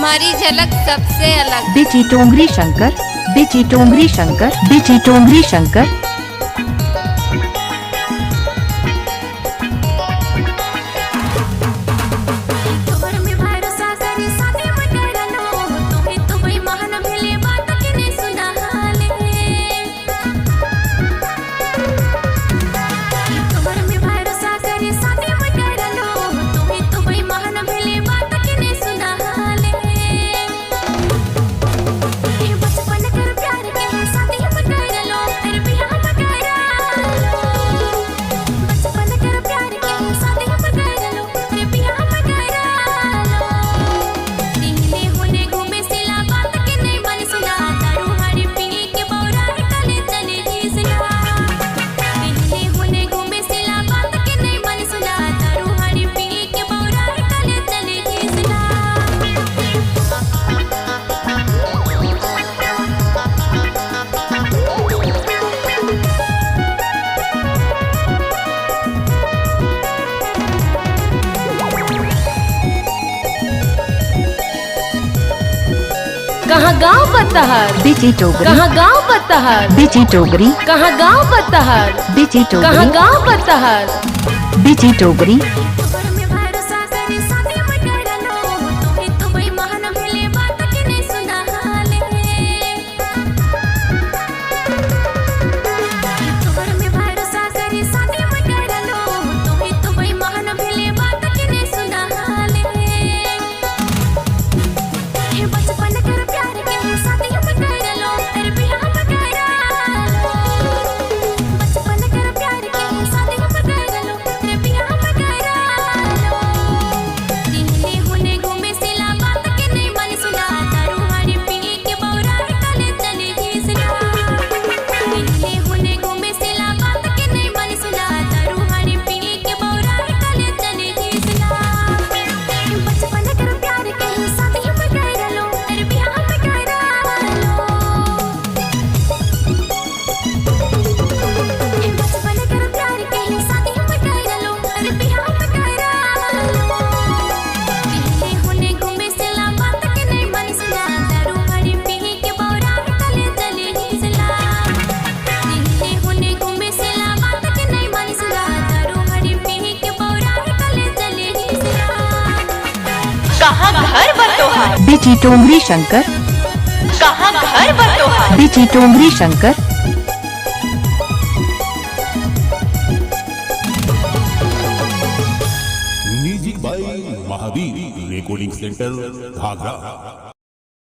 हमारी झलक सबसे अलग। बिची टोंगरी शंकर, बिची टोंगरी शंकर, बिची टोंगरी शंकर। कहाँ गाँव बतहर, बिची टोगरी, कहाँ गाँव बतहर, बिची टोगरी, कहाँ गाँव बतहर, बिची टोगरी, कहाँ गाँव बतहर, बिची टोगरी। कहाँ घर बतोहार, बिची टोंगरी शंकर, कहाँ घर बतोहार, बिची टोंगरी Shankar. Music by Mahavir recording centre घाघरा।